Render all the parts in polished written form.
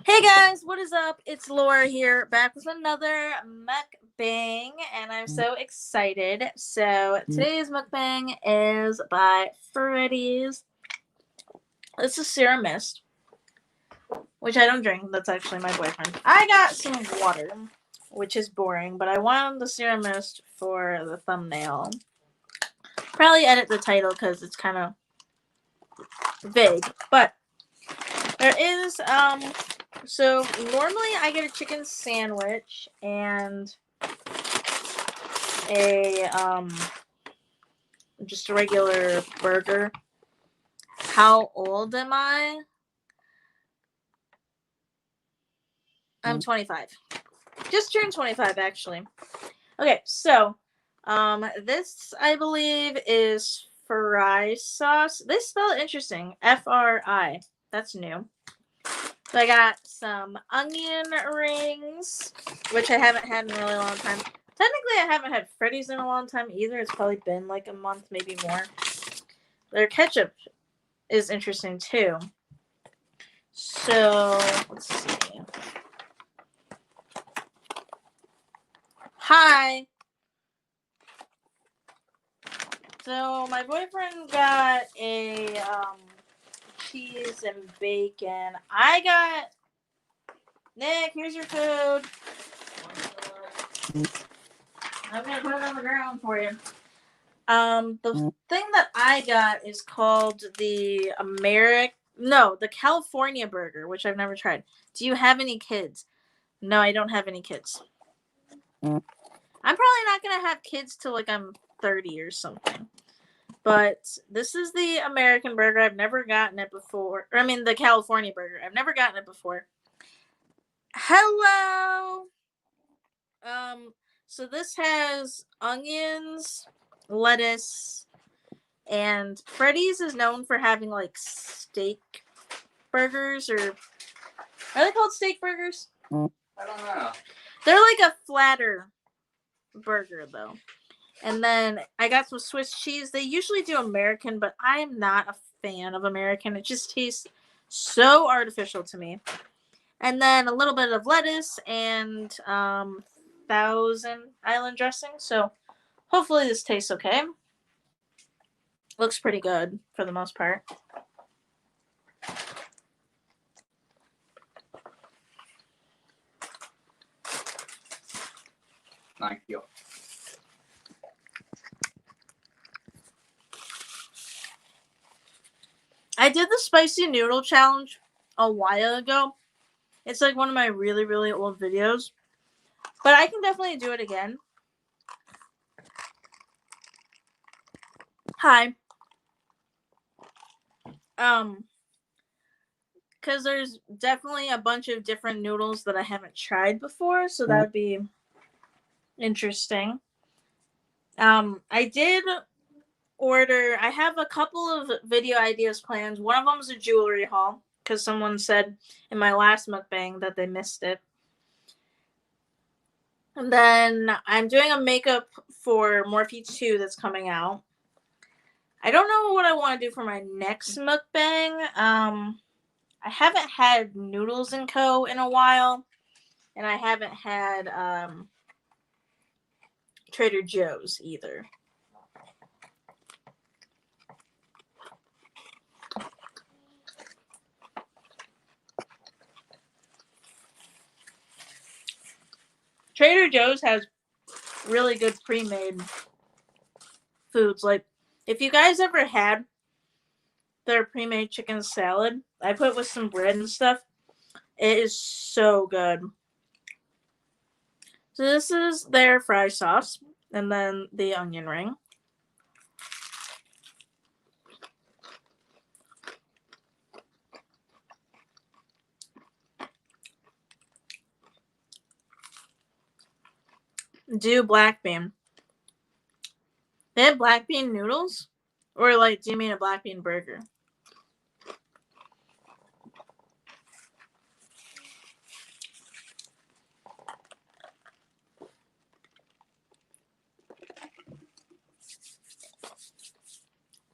Hey guys, what is up? It's Laura here, back with another mukbang, and I'm so excited. So today's mukbang is by Freddy's. This is Serum Mist, which I don't drink. That's actually my boyfriend. I got some water, which is boring, but I wanted the Serum Mist for the thumbnail. Probably edit the title because it's kind of vague, but there is so normally I get a chicken sandwich and a just a regular burger. How old am I? I'm 25. Just turned 25 actually. Okay, so this I believe is fry sauce. They spell it interesting. Fri. That's new. So I got some onion rings, which I haven't had in a really long time. Technically, I haven't had Freddy's in a long time either. It's probably been like a month, maybe more. Their ketchup is interesting too. So, let's see. Hi. So, my boyfriend got a cheese and bacon. I got Nick, here's your food. I'm gonna put it on the ground for you. The thing that I got is called the the California burger, which I've never tried. Do you have any kids? No, I don't have any kids. I'm probably not gonna have kids till like I'm 30 or something. But this is the American burger. I've never gotten it before. I mean, the California burger. I've never gotten it before. Hello. So this has onions, lettuce, and Freddy's is known for having like steak burgers, or are they called steak burgers? I don't know. They're like a flatter burger though. And then I got some Swiss cheese. They usually do American, but I'm not a fan of American. It just tastes so artificial to me. And then a little bit of lettuce and Thousand Island dressing. So hopefully this tastes okay. Looks pretty good for the most part. Thank you. I did the spicy noodle challenge a while ago. It's like one of my really, really old videos. But I can definitely do it again. Hi. Because there's definitely a bunch of different noodles that I haven't tried before, so that would be interesting. I did order. I have a couple of video ideas planned. One of them is a jewelry haul because someone said in my last mukbang that they missed it. And then I'm doing a makeup for Morphe 2 that's coming out. I don't know what I want to do for my next mukbang. I haven't had Noodles & Co. in a while. And I haven't had Trader Joe's either. Trader Joe's has really good pre-made foods. Like, if you guys ever had their pre-made chicken salad, I put with some bread and stuff. It is so good. So this is their fry sauce, and then the onion ring. Do black bean. They have black bean noodles? Or, like, do you mean a black bean burger?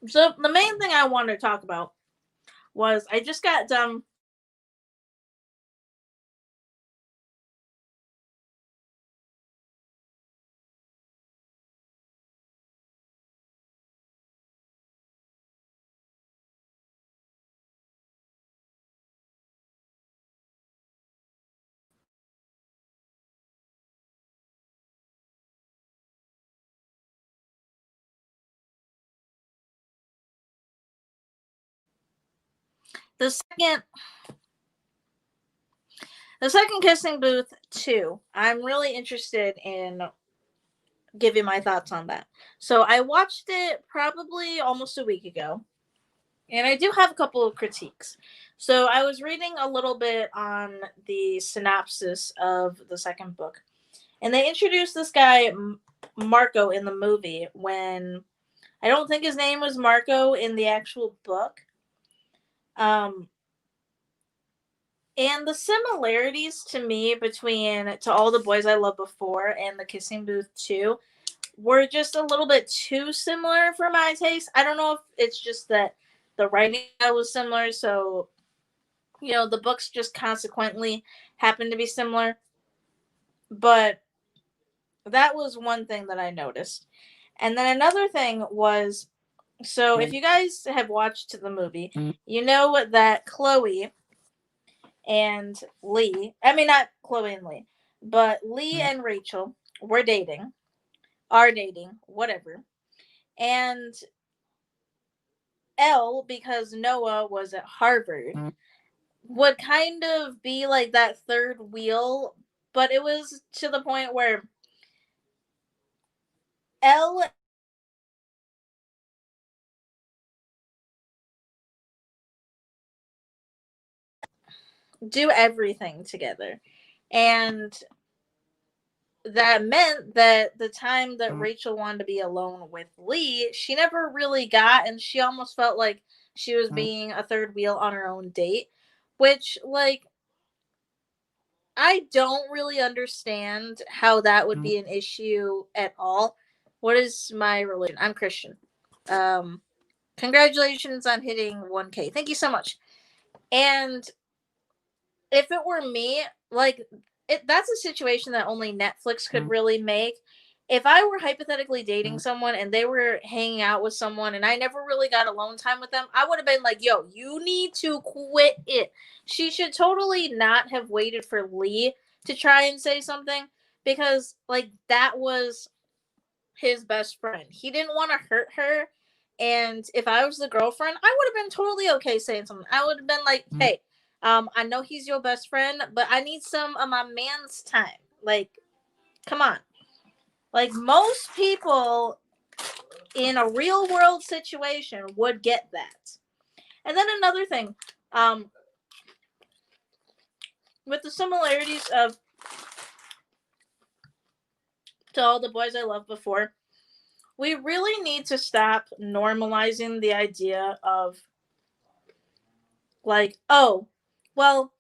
So, the main thing I wanted to talk about was I just got done the second Kissing Booth 2, I'm really interested in giving my thoughts on that. So I watched it probably almost a week ago, and I do have a couple of critiques. So I was reading a little bit on the synopsis of the second book, and they introduced this guy Marco in the movie when I don't think his name was Marco in the actual book. And the similarities to me between To All the Boys I Loved Before and The Kissing Booth 2 were just a little bit too similar for my taste. I don't know if it's just that the writing was similar, so the books just consequently happen to be similar. But that was one thing that I noticed. And then another thing was, so if you guys have watched the movie, you know that Chloe and Lee, I mean, not Chloe and Lee, but Lee and Rachel were dating, are dating, whatever. And Elle, because Noah was at Harvard, would kind of be like that third wheel, but it was to the point where Elle do everything together. And that meant that the time that Rachel wanted to be alone with Lee, she never really got, and she almost felt like she was being a third wheel on her own date, which, like, I don't really understand how that would be an issue at all. What is my religion? I'm Christian. Um, Congratulations on hitting 1K. Thank you so much. And if it were me, like, that's a situation that only Netflix could really make. If I were hypothetically dating someone and they were hanging out with someone and I never really got alone time with them, I would have been like, yo, you need to quit it. She should totally not have waited for Lee to try and say something, because, like, that was his best friend. He didn't want to hurt her. And if I was the girlfriend, I would have been totally okay saying something. I would have been like, hey, I know he's your best friend, but I need some of my man's time. Like, come on. Like, most people in a real world situation would get that. And then another thing, with the similarities of To All the Boys I Loved Before, we really need to stop normalizing the idea of, like, oh, well,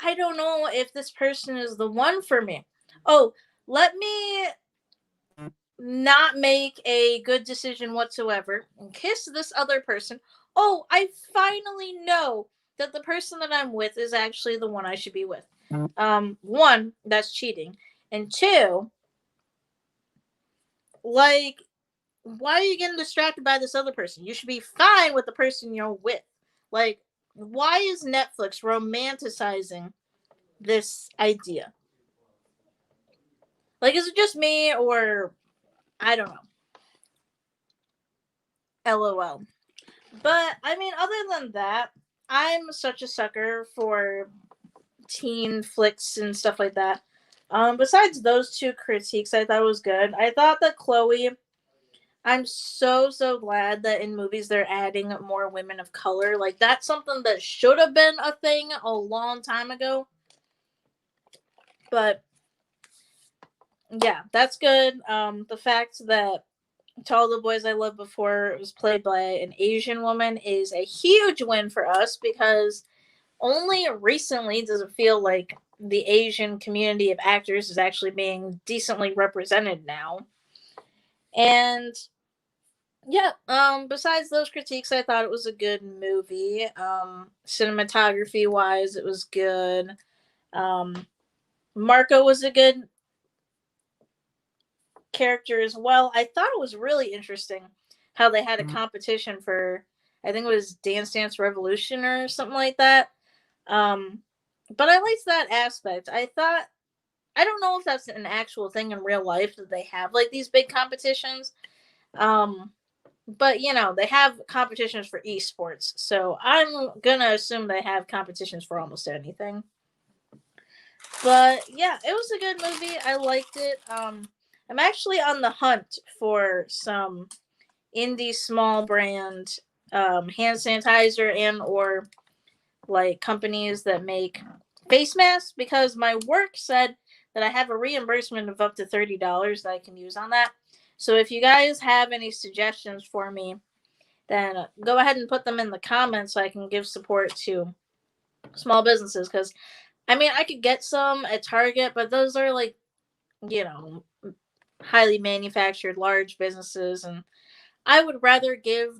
I don't know if this person is the one for me. Oh, let me not make a good decision whatsoever and kiss this other person. Oh, I finally know that the person that I'm with is actually the one I should be with. One, that's cheating. And two, like, why are you getting distracted by this other person? You should be fine with the person you're with. Like, why is Netflix romanticizing this idea? Like, is it just me, or I don't know? LOL. But I mean, other than that, I'm such a sucker for teen flicks and stuff like that. Besides those two critiques, I thought was good. I thought that Chloe, I'm so glad that in movies they're adding more women of color. Like, that's something that should have been a thing a long time ago. But yeah, that's good. The fact that To All the Boys I Loved Before it was played by an Asian woman is a huge win for us, because only recently does it feel like the Asian community of actors is actually being decently represented now. And yeah, besides those critiques, I thought it was a good movie. Cinematography wise, it was good. Marco was a good character as well. I thought it was really interesting how they had a competition for, I think it was Dance Dance Revolution or something like that. But I liked that aspect. I don't know if that's an actual thing in real life that they have like these big competitions. But you know, they have competitions for esports, so I'm gonna assume they have competitions for almost anything. But yeah, it was a good movie. I liked it. I'm actually on the hunt for some indie small brand hand sanitizer and or like companies that make face masks, because my work said that I have a reimbursement of up to $30 that I can use on that. So if you guys have any suggestions for me, then go ahead and put them in the comments so I can give support to small businesses. Because I mean, I could get some at Target, but those are like, you know, highly manufactured large businesses, and I would rather give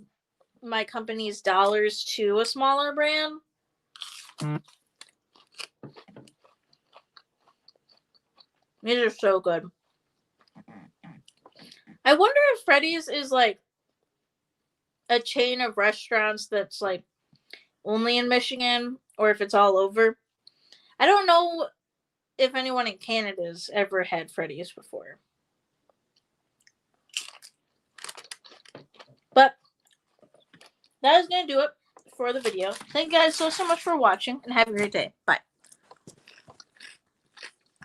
my company's dollars to a smaller brand. These are so good. I wonder if Freddy's is like a chain of restaurants that's like only in Michigan or if it's all over. I don't know if anyone in Canada's ever had Freddy's before. But that is going to do it for the video. Thank you guys so much for watching and have a great day. Bye.